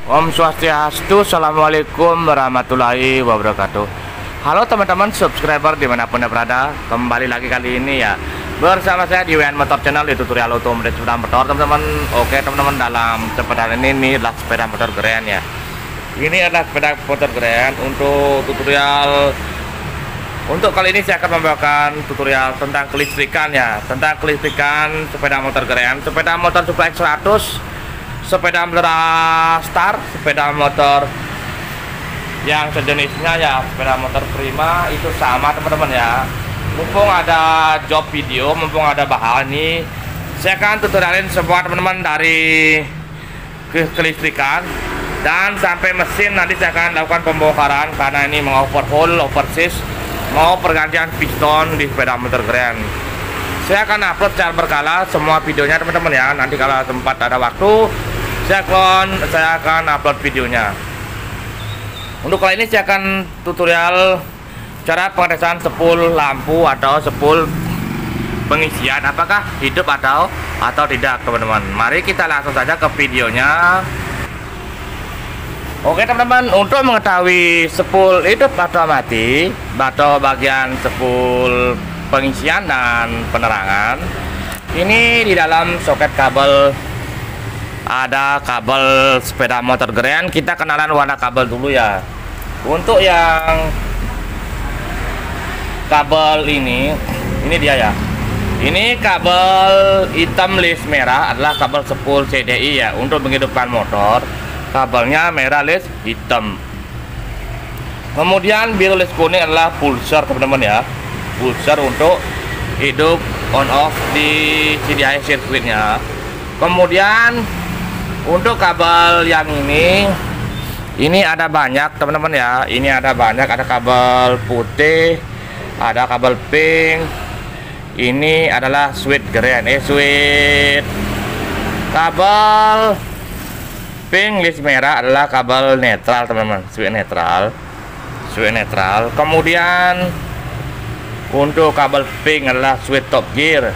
Om Swastiastu, Assalamualaikum warahmatullahi wabarakatuh. Halo teman-teman subscriber dimanapun Anda berada, kembali lagi kali ini ya bersama saya di WN Motor Channel di tutorial otomotif sepeda motor teman-teman. Oke teman-teman, dalam kesempatan ini adalah sepeda motor keren ya. Ini adalah sepeda motor keren untuk tutorial. Untuk kali ini saya akan membawakan tutorial tentang kelistrikan ya, tentang kelistrikan sepeda motor keren, sepeda motor Super X100, sepeda motor Star, sepeda motor yang sejenisnya ya, sepeda motor Prima itu sama teman-teman ya. Mumpung ada job video, mumpung ada bahan ini, saya akan tutorialin semua teman-teman dari kelistrikan dan sampai mesin. Nanti saya akan lakukan pembongkaran karena ini mau overhaul, oversis, mau pergantian piston di sepeda motor keren. Saya akan upload secara berkala semua videonya teman-teman ya. Nanti kalau tempat ada waktu saya akan upload videonya. Untuk kali ini saya akan tutorial cara pengetesan sepul lampu atau sepul pengisian apakah hidup atau tidak teman-teman. Mari kita langsung saja ke videonya. Oke teman-teman, untuk mengetahui sepul hidup atau mati atau bagian sepul pengisian dan penerangan, ini di dalam soket kabel ada kabel sepeda motor keren. Kita kenalan warna kabel dulu ya. Untuk yang kabel ini dia ya. Ini kabel hitam list merah adalah kabel sepul CDI ya, untuk menghidupkan motor. Kabelnya merah list hitam. Kemudian biru list kuning adalah pulsar teman-teman ya. Pulsar untuk hidup on off di CDI sirkuitnya. Kemudian untuk kabel yang ini ada banyak teman-teman ya. Ini ada banyak, ada kabel putih, ada kabel pink. Ini adalah switch keren, switch kabel pink list merah adalah kabel netral teman-teman, switch netral. Kemudian untuk kabel pink adalah switch top gear,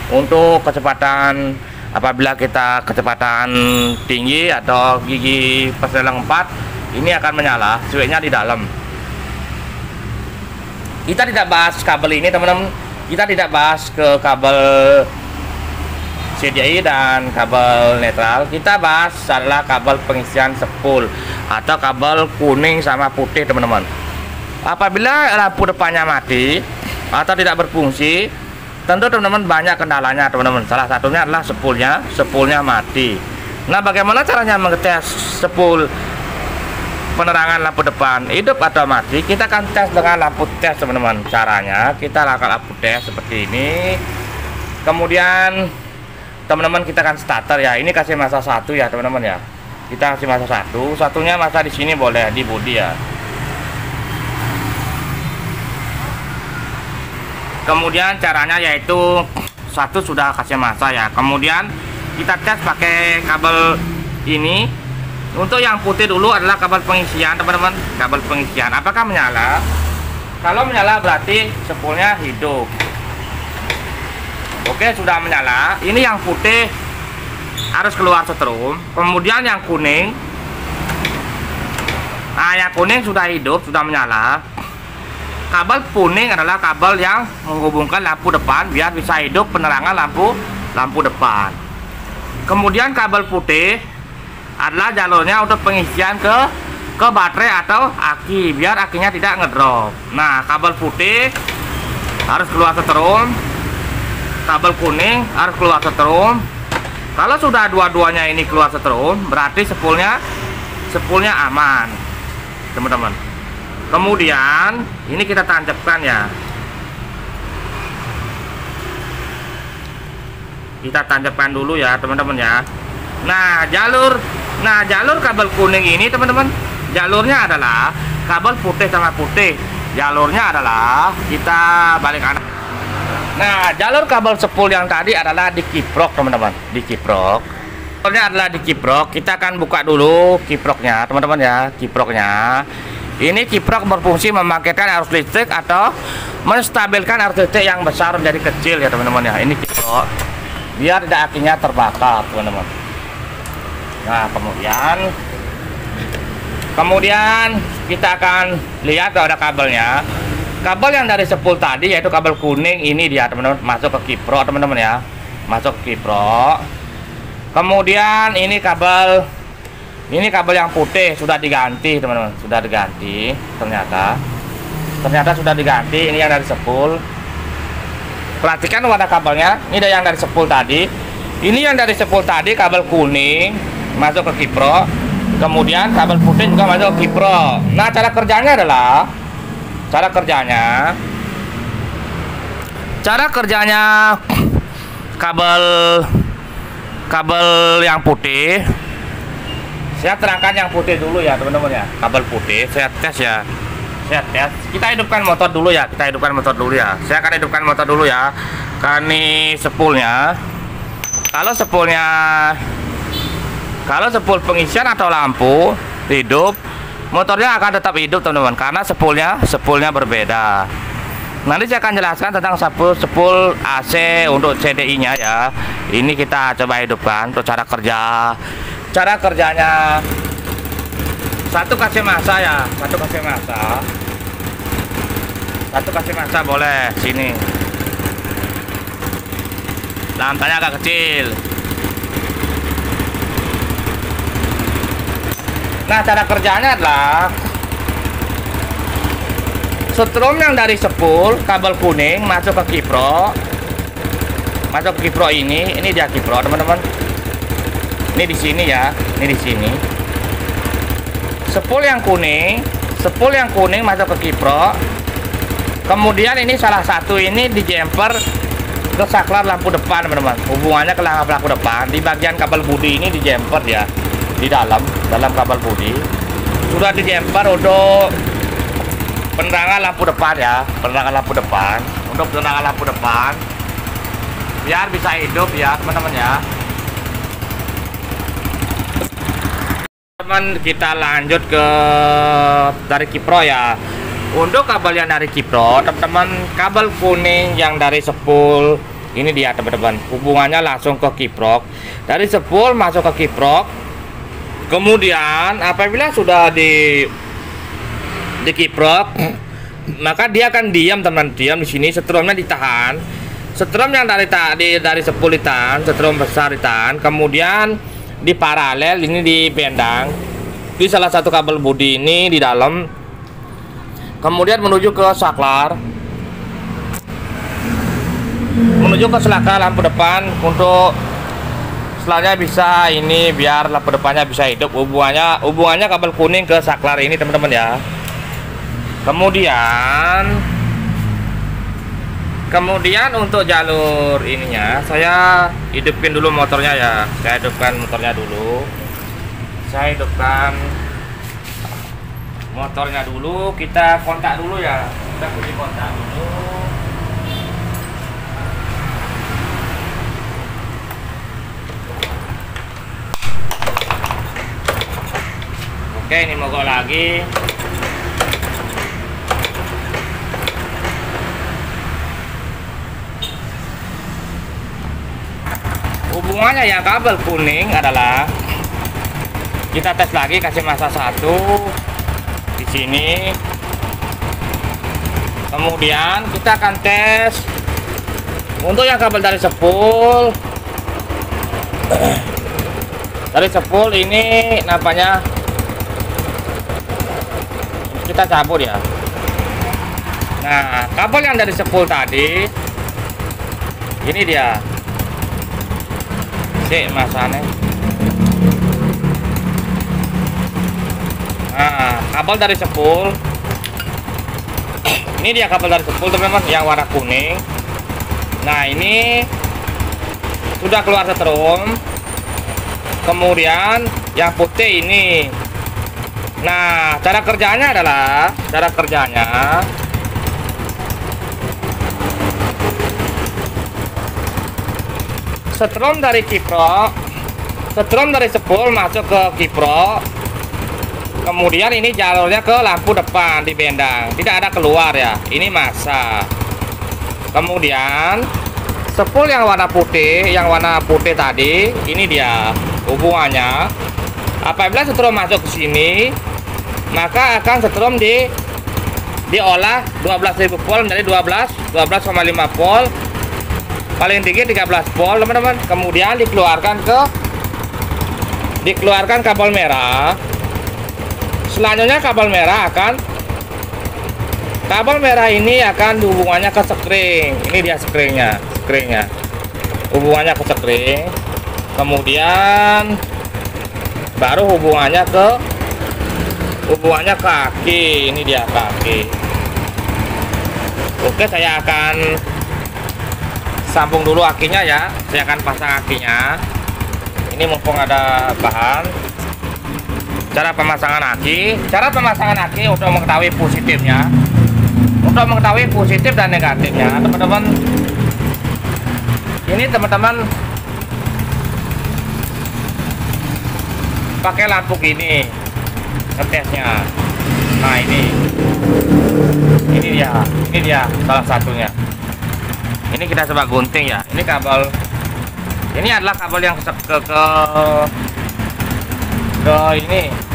untuk kecepatan. Apabila kita kecepatan tinggi atau gigi persneling 4, ini akan menyala, switchnya di dalam. Kita tidak bahas kabel ini teman-teman, kita tidak bahas ke kabel CDI dan kabel netral. Kita bahas adalah kabel pengisian sepul atau kabel kuning sama putih teman-teman. Apabila lampu depannya mati atau tidak berfungsi, tentu teman-teman banyak kendalanya teman-teman. Salah satunya adalah sepulnya mati. Nah, bagaimana caranya mengetes sepul penerangan lampu depan hidup atau mati? Kita akan tes dengan lampu tes teman-teman. Caranya kita lakukan lampu tes seperti ini. Kemudian teman-teman kita akan starter ya. Ini kasih masa 1 ya teman-teman ya. Kita kasih masa 1, satunya masa di sini boleh di bodi ya. Kemudian caranya yaitu 1 sudah kasih masa ya. Kemudian kita tes pakai kabel ini. Untuk yang putih dulu adalah kabel pengisian teman-teman. Kabel pengisian apakah menyala? Kalau menyala berarti sepulnya hidup. Oke, sudah menyala. Ini yang putih harus keluar setrum. Kemudian yang kuning, nah yang kuning sudah hidup, sudah menyala. Kabel kuning adalah kabel yang menghubungkan lampu depan biar bisa hidup penerangan lampu depan. Kemudian kabel putih adalah jalurnya untuk pengisian ke baterai atau aki biar akinya tidak ngedrop. Nah, kabel putih harus keluar setrum, kabel kuning harus keluar setrum. Kalau sudah dua-duanya ini keluar setrum, berarti sepulnya aman teman-teman. Kemudian ini kita tancapkan ya. Kita tancapkan dulu ya teman-teman ya. Nah, jalur kabel kuning ini teman-teman, jalurnya adalah kabel putih sama putih. Jalurnya adalah kita balik kanan. Nah, jalur kabel sepul yang tadi adalah di kiprok teman-teman, di kiprok. Jalurnya adalah di kiprok. Kita akan buka dulu kiproknya teman-teman ya, kiproknya. Ini kiprok berfungsi membangkitkan arus listrik atau menstabilkan arus listrik yang besar menjadi kecil ya teman-teman ya. Ini kiprok biar tidak akinya terbakar teman-teman. Nah, kemudian kita akan lihat kalau ada kabelnya. Kabel yang dari spool tadi yaitu kabel kuning ini dia teman-teman, masuk ke kiprok teman-teman ya, masuk ke kiprok. Kemudian ini kabel yang putih sudah diganti teman-teman, sudah diganti ternyata sudah diganti. Ini yang dari spool. Perhatikan warna kabelnya, ini ada yang dari spool tadi. Ini yang dari spool tadi kabel kuning masuk ke kiprok, kemudian kabel putih juga masuk ke kiprok. Nah, cara kerjanya kabel yang putih, saya terangkan yang putih dulu ya teman-teman ya. Kabel putih saya tes ya, kita hidupkan motor dulu ya, saya akan hidupkan motor dulu ya. Kan ini spoolnya, kalau spool pengisian atau lampu hidup, motornya akan tetap hidup teman-teman, karena spoolnya berbeda. Nanti saya akan jelaskan tentang spool AC untuk CDI nya ya. Ini kita coba hidupkan untuk cara kerjanya. Satu kasih massa ya, satu kasih massa boleh. Sini lantainya agak kecil. Nah, cara kerjanya adalah setrum yang dari spool kabel kuning masuk ke kiprok, ini dia kiprok teman-teman. Ini di sini ya, ini di sini. Spool yang kuning masuk ke kiprok. Kemudian ini salah satu ini di jumper ke saklar lampu depan teman-teman. Hubungannya ke lampu depan di bagian kabel bodi ini di jumper ya. Di dalam kabel bodi sudah di jumper untuk penerangan lampu depan ya, untuk penerangan lampu depan biar bisa hidup ya teman-teman ya. Teman, kita lanjut ke dari kiprok ya. Untuk kabel yang dari kiprok teman-teman, kabel kuning yang dari spool ini dia teman-teman, hubungannya langsung ke kiprok. Dari spool masuk ke kiprok. Kemudian apabila sudah di kiprok, maka dia akan diam teman, diam di sini. Setrumnya ditahan, setrum yang dari spool ditahan, setrum besar ditahan. Kemudian di paralel ini dibendang di salah satu kabel bodi ini di dalam. Kemudian menuju ke saklar lampu depan untuk setelahnya bisa ini biar lampu depannya bisa hidup. Hubungannya kabel kuning ke saklar ini teman-teman ya. Kemudian untuk jalur ininya saya hidupin dulu motornya ya. Saya hidupkan motornya dulu. Kita kontak dulu ya. Kita kunci kontak dulu. Oke, ini mogok lagi. Hubungannya yang kabel kuning adalah kita tes lagi, kasih massa 1 di sini. Kemudian kita akan tes untuk yang kabel dari spool. Dari spool ini nampaknya kita cabut ya. Nah, kabel yang dari spool tadi ini dia. Cek masanya. Nah, kabel dari spool. Ini dia kabel dari spool teman-teman yang warna kuning. Nah, ini sudah keluar setrum. Kemudian yang putih ini. Nah, cara kerjanya setrum dari kiprok, setrum dari spool masuk ke kiprok. Kemudian ini jalurnya ke lampu depan dibendang, tidak ada keluar ya. Ini massa. Kemudian spool yang warna putih tadi, ini dia. hubungannya. Apabila setrum masuk ke sini, maka akan setrum diolah 12.000 volt menjadi 12,5 volt, paling tinggi 13 volt teman-teman. Kemudian dikeluarkan kabel merah. Selanjutnya kabel merah ini akan hubungannya ke spring. Ini dia springnya hubungannya ke spring. Kemudian baru hubungannya ke aki. Ini dia kaki. Oke, saya akan sambung dulu akinya ya. Saya akan pasang akinya. Ini mumpung ada bahan. Cara pemasangan aki untuk mengetahui positifnya, untuk mengetahui positif dan negatifnya, teman-teman. Ini teman-teman pakai lampu gini ngetesnya. Nah, ini dia salah satunya. Ini kita coba gunting ya. Ini kabel, ini adalah kabel yang ke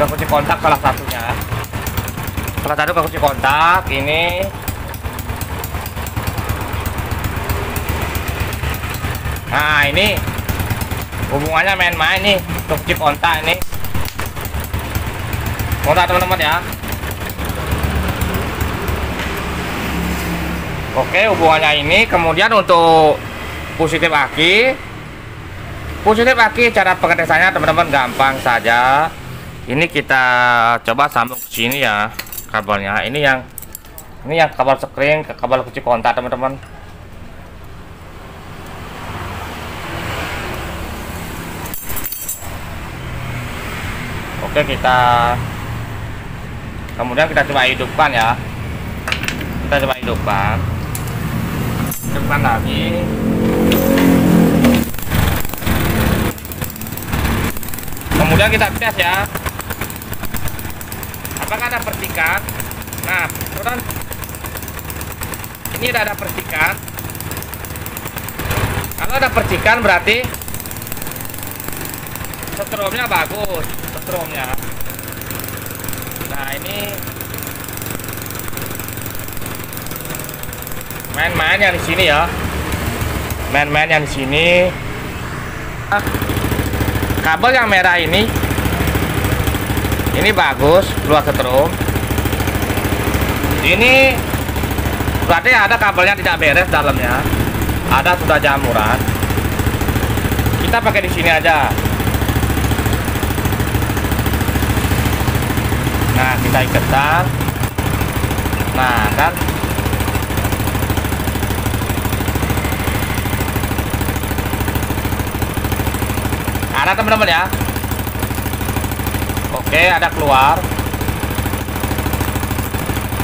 kunci kontak, salah satunya. Salah satu ke kunci kontak ini. Nah, ini hubungannya main-main nih ke kunci kontak ini. Kontak teman-teman ya. Oke, hubungannya ini. Kemudian untuk positif aki, cara pengetesannya teman-teman gampang saja. Ini kita coba sambung ke sini ya kabelnya. Ini yang kabel spring ke kabel kunci kontak teman-teman. Oke, kemudian kita coba hidupkan ya. Kita coba hidupkan lagi. Kemudian kita tes ya, apakah ada percikan. Nah, teman-teman, ini ada percikan. Kalau ada percikan berarti setrumnya bagus, setrumnya. Nah, ini main-main yang di sini ya, main-main yang di sini. Kabel yang merah ini bagus, keluar setrum. Ini berarti ada kabelnya tidak beres dalamnya, ada sudah jamuran. Kita pakai di sini aja. Nah, kita ikatkan. Nah, kan ada teman-teman ya. Oke, ada keluar.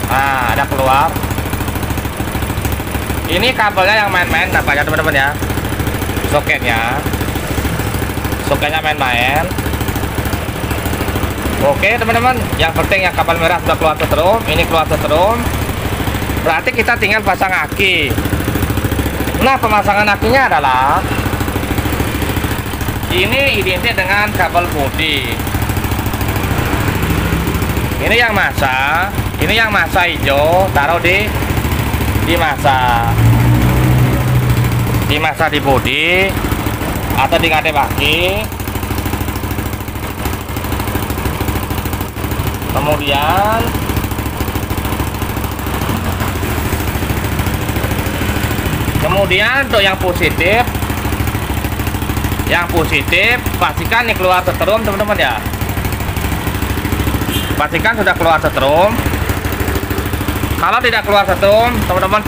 Nah, ada keluar. Ini kabelnya yang main-main nampaknya teman-teman ya. Soketnya main-main. Oke teman-teman, yang penting yang kabel merah sudah keluar setrum. Ini keluar setrum, berarti kita tinggal pasang aki. Nah, pemasangan akinya adalah ini identik dengan kabel bodi. Ini yang masa hijau, taruh di masa di bodi atau di ngade baki. Kemudian untuk yang positif pastikan nih keluar setrum teman-teman ya. Pastikan sudah keluar setrum. Kalau tidak keluar setrum, teman-teman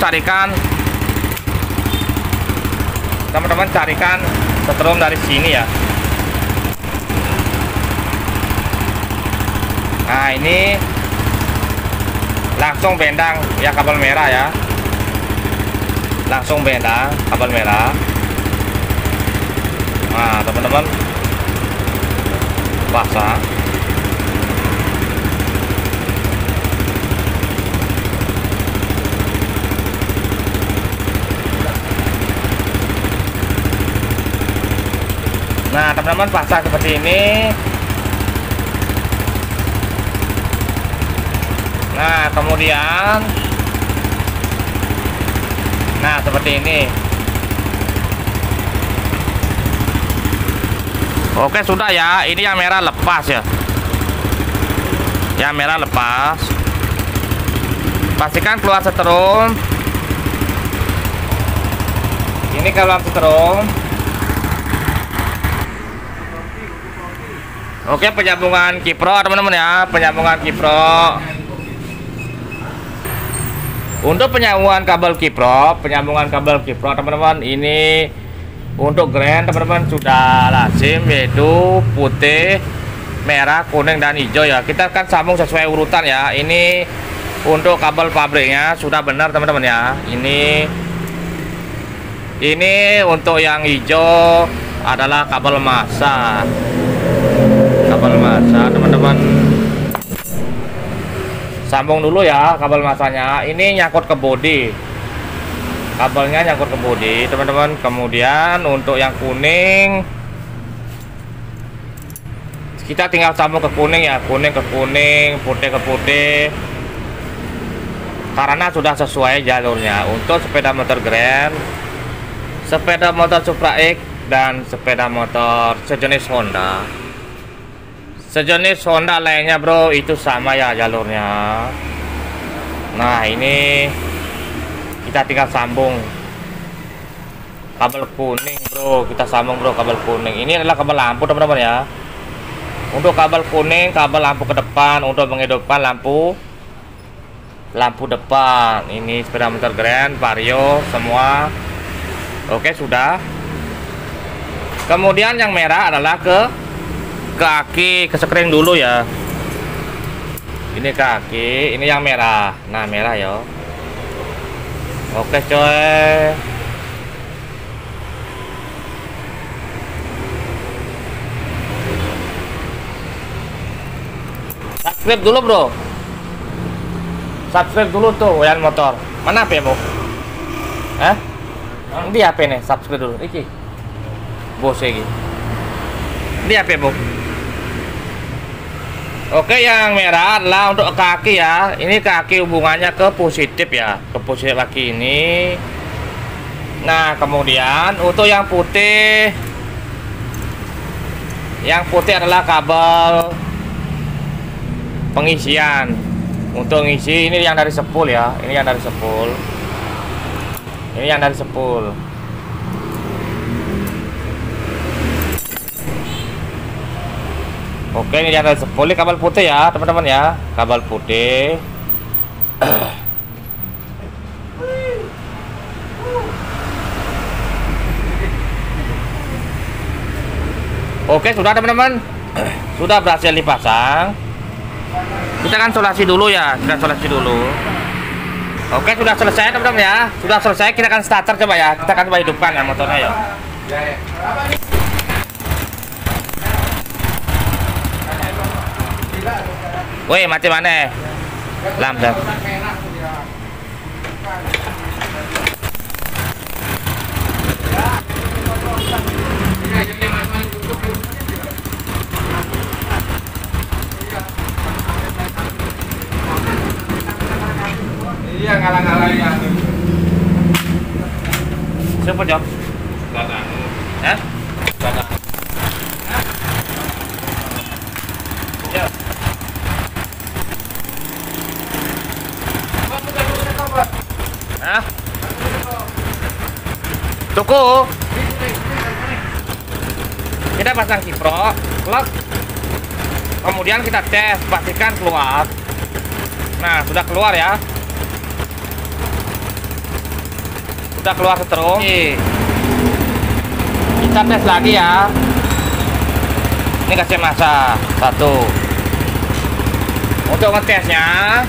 carikan setrum dari sini ya. Nah, ini langsung bendang ya kabel merah ya. Langsung bendang kabel merah. Nah, teman-teman, basah. Nah teman-teman, pasang seperti ini. Nah kemudian, nah seperti ini. Oke sudah ya, ini yang merah lepas ya. Yang merah lepas. Pastikan keluar setrum. Ini keluar setrum. Oke, penyambungan kipro teman-teman ya, penyambungan kipro. Untuk penyambungan kabel kipro teman-teman, ini untuk grand teman-teman sudah lazim, yaitu putih, merah, kuning dan hijau ya. Kita akan sambung sesuai urutan ya. Ini untuk kabel pabriknya sudah benar teman-teman ya. Ini untuk yang hijau adalah kabel massa. Kabel massa teman-teman, sambung dulu ya kabel massanya. Ini nyangkut ke bodi, kabelnya nyangkut ke bodi teman-teman. Kemudian untuk yang kuning, kita tinggal sambung ke kuning ya, kuning ke kuning, putih ke putih, karena sudah sesuai jalurnya. Untuk sepeda motor Grand, sepeda motor Supra X, dan sepeda motor sejenis Honda lainnya bro, itu sama ya jalurnya. Nah ini kita tinggal sambung kabel kuning bro, kita sambung bro kabel kuning. Ini adalah kabel lampu teman-teman ya. Untuk kabel kuning, kabel lampu ke depan untuk menghidupkan lampu depan. Ini sepeda motor Grand, Vario semua. Oke sudah. Kemudian yang merah adalah ke kaki, ke sekring dulu ya. Ini kaki, ini yang merah. Nah merah ya. Oke coy. Subscribe dulu bro. Subscribe dulu tuh Wayan Motor. Mana HP mu? Hah? Di HP nih, subscribe dulu. Iki. Bos iki. Di HP mu. Oke, yang merah adalah untuk kaki ya. Ini kaki hubungannya ke positif ya, ke positif kaki ini. Nah, kemudian untuk yang putih adalah kabel pengisian. Untuk ngisi ini yang dari sepul ya. Ini yang dari sepul. Ini yang dari sepul. Oke, ini yang dari sepul. Ini kabel putih ya teman-teman ya, kabel putih. Oke sudah teman-teman, sudah berhasil dipasang. Kita akan solasi dulu ya, kita solasi dulu. Oke sudah selesai teman-teman ya, sudah selesai. Kita akan starter coba ya, kita akan coba hidupkan ya motornya ya. Woi mati mana? Lambat. Iya ngalang-ngalang ya. Siapa Jok? Dadang. Hah? Dadang. Ya. Hah? Tuku. Kita pasang kipro, plug. Kemudian kita tes, pastikan keluar. Nah, sudah keluar ya. Sudah keluar setrum. Kita tes lagi ya. Ini kasih masa satu. Untuk ngetesnya,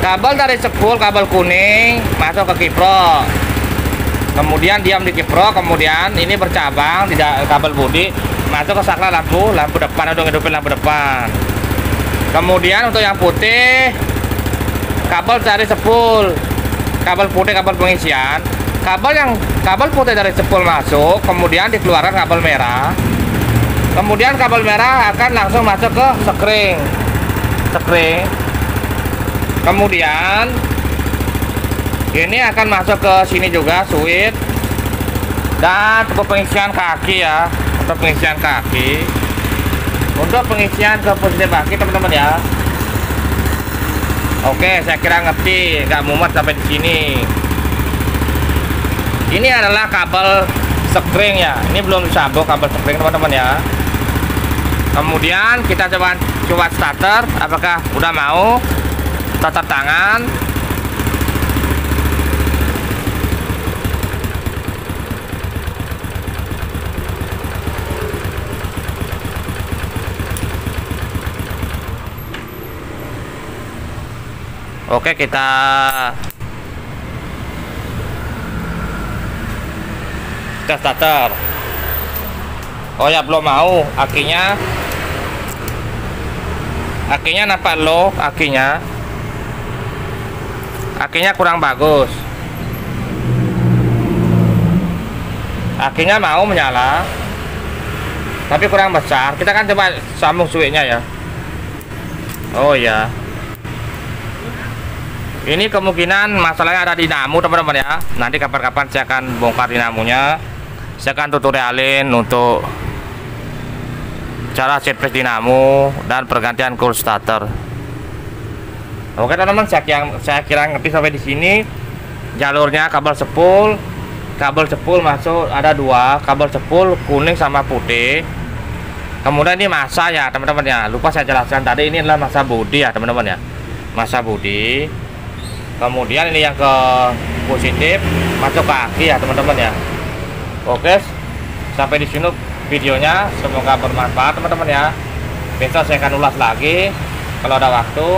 kabel dari sepul, kabel kuning masuk ke kipro, kemudian diam di kipro, kemudian ini bercabang di kabel bodi masuk ke saklar lampu depan untuk ngidupin lampu depan. Kemudian untuk yang putih, kabel dari sepul, kabel putih, kabel pengisian kabel putih dari sepul masuk, kemudian dikeluarkan kabel merah. Kemudian kabel merah akan langsung masuk ke sekring. Kemudian ini akan masuk ke sini juga switch dan untuk pengisian kaki ya, untuk pengisian kaki. Untuk pengisian ke posisi kaki teman-teman ya. Oke, saya kira ngerti, nggak mumet sampai di sini. Ini adalah kabel sekring ya. Ini belum disambung kabel sekring teman-teman ya. Kemudian kita coba starter, apakah udah mau starter tangan. Oke, kita starter. Oh ya, belum mau. Akinya nampak low. Akinya kurang bagus. Akinya mau menyala tapi kurang besar. Kita kan coba sambung switchnya ya. Oh ya, ini kemungkinan masalahnya ada di dinamo teman-teman ya. Nanti kapan-kapan saya akan bongkar dinamonya. Saya akan tutorialin untuk cara set press dinamo dan pergantian cool starter. Oke teman-teman, saya kira ngerti sampai di sini. Jalurnya kabel sepul masuk ada 2, kabel sepul kuning sama putih. Kemudian ini masa ya teman-teman ya. Lupa saya jelaskan tadi, ini adalah masa bodi ya teman-teman ya. Masa bodi. Kemudian ini yang ke positif masuk kaki ya teman-teman ya. Oke, sampai di sini videonya, semoga bermanfaat teman-teman ya. Besok saya akan ulas lagi kalau ada waktu.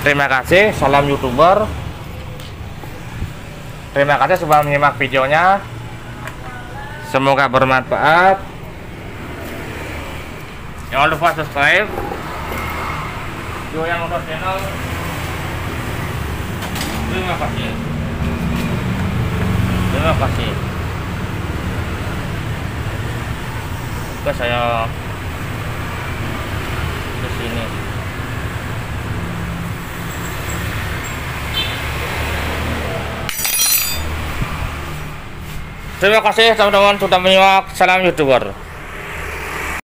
Terima kasih, salam YouTuber. Terima kasih sudah menyimak videonya, semoga bermanfaat. Jangan lupa subscribe Yoyan Motor Channel. Terima kasih. Oke, saya ke sini. Terima kasih teman-teman sudah menyimak. Salam YouTuber.